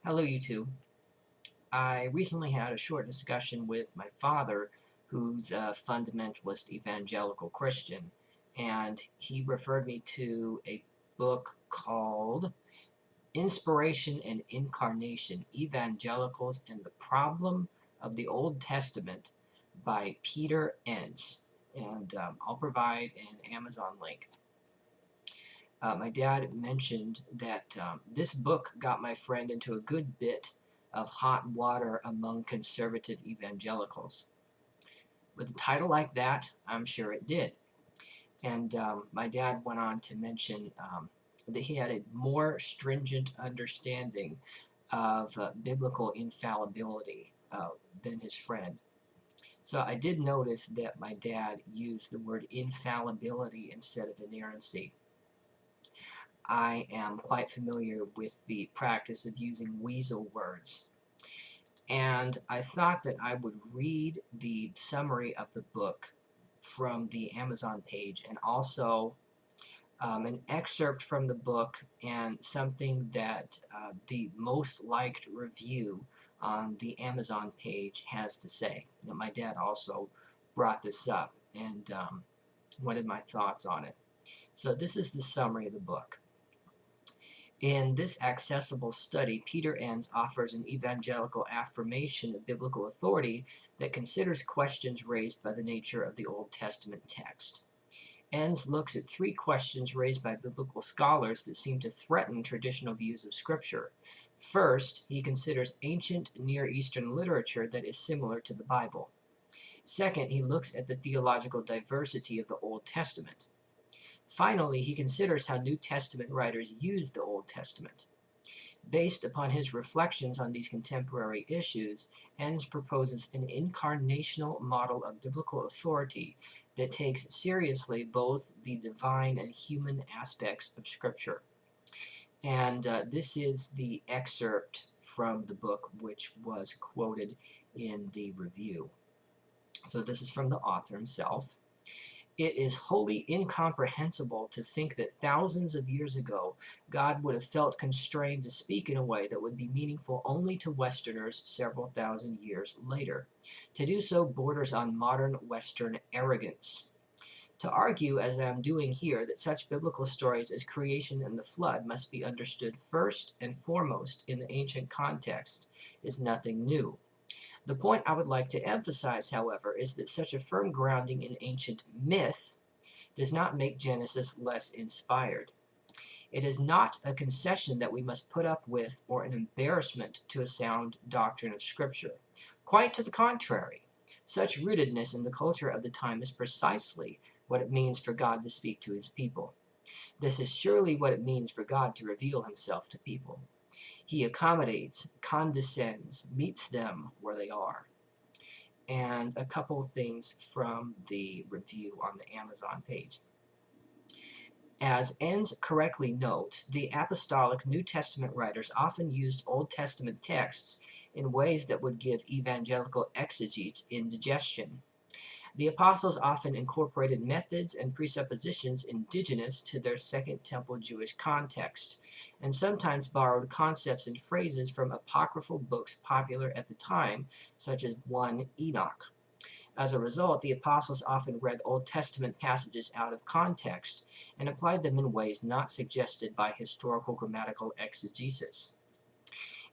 Hello, YouTube. I recently had a short discussion with my father, who's a fundamentalist evangelical Christian, and he referred me to a book called Inspiration and Incarnation, Evangelicals and the Problem of the Old Testament by Peter Enns. And I'll provide an Amazon link. My dad mentioned that this book got my friend into a good bit of hot water among conservative evangelicals. With a title like that, I'm sure it did. And my dad went on to mention that he had a more stringent understanding of biblical infallibility than his friend. So I did notice that my dad used the word infallibility instead of inerrancy. I am quite familiar with the practice of using weasel words. And I thought that I would read the summary of the book from the Amazon page, and also an excerpt from the book and something that the most liked review on the Amazon page has to say. Now, my dad also brought this up and wanted my thoughts on it. So this is the summary of the book. In this accessible study, Peter Enns offers an evangelical affirmation of biblical authority that considers questions raised by the nature of the Old Testament text. Enns looks at three questions raised by biblical scholars that seem to threaten traditional views of Scripture. First, he considers ancient Near Eastern literature that is similar to the Bible. Second, he looks at the theological diversity of the Old Testament. Finally, he considers how New Testament writers use the Old Testament. Based upon his reflections on these contemporary issues, Enns proposes an incarnational model of biblical authority that takes seriously both the divine and human aspects of Scripture. And this is the excerpt from the book which was quoted in the review. So this is from the author himself. It is wholly incomprehensible to think that thousands of years ago, God would have felt constrained to speak in a way that would be meaningful only to Westerners several thousand years later. To do so borders on modern Western arrogance. To argue, as I am doing here, that such biblical stories as creation and the flood must be understood first and foremost in the ancient context is nothing new. The point I would like to emphasize, however, is that such a firm grounding in ancient myth does not make Genesis less inspired. It is not a concession that we must put up with or an embarrassment to a sound doctrine of Scripture. Quite to the contrary, such rootedness in the culture of the time is precisely what it means for God to speak to his people. This is surely what it means for God to reveal himself to people. He accommodates, condescends, meets them where they are. And a couple of things from the review on the Amazon page. As Enns correctly notes, the apostolic New Testament writers often used Old Testament texts in ways that would give evangelical exegetes indigestion. The apostles often incorporated methods and presuppositions indigenous to their Second Temple Jewish context, and sometimes borrowed concepts and phrases from apocryphal books popular at the time, such as 1 Enoch. As a result, the apostles often read Old Testament passages out of context and applied them in ways not suggested by historical grammatical exegesis.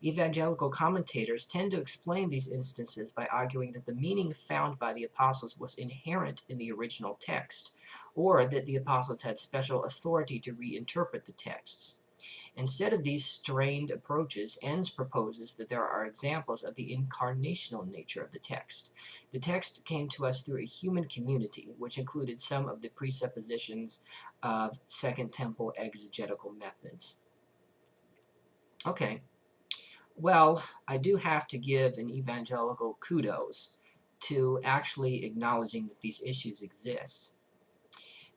Evangelical commentators tend to explain these instances by arguing that the meaning found by the apostles was inherent in the original text, or that the apostles had special authority to reinterpret the texts. Instead of these strained approaches, Enns proposes that there are examples of the incarnational nature of the text. The text came to us through a human community, which included some of the presuppositions of Second Temple exegetical methods. Okay. Well, I do have to give an evangelical kudos to actually acknowledging that these issues exist.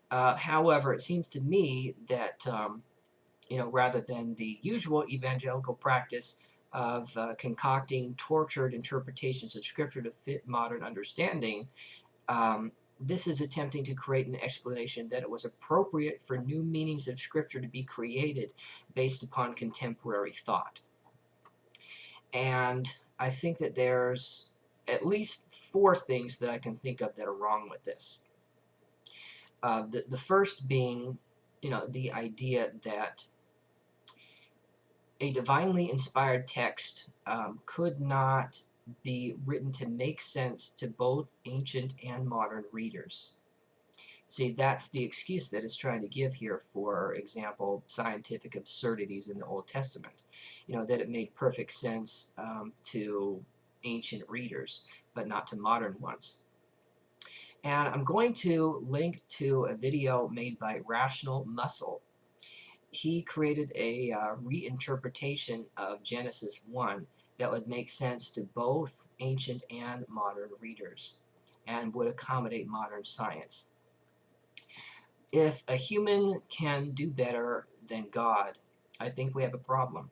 However, it seems to me that, rather than the usual evangelical practice of concocting tortured interpretations of Scripture to fit modern understanding, this is attempting to create an explanation that it was appropriate for new meanings of Scripture to be created based upon contemporary thought. And I think that there's at least 4 things that I can think of that are wrong with this. The first being, the idea that a divinely inspired text could not be written to make sense to both ancient and modern readers. See, that's the excuse that it's trying to give here, for example, scientific absurdities in the Old Testament. That it made perfect sense to ancient readers, but not to modern ones. And I'm going to link to a video made by Rational Muscle. He created a reinterpretation of Genesis 1 that would make sense to both ancient and modern readers and would accommodate modern science. If a human can do better than God, I think we have a problem.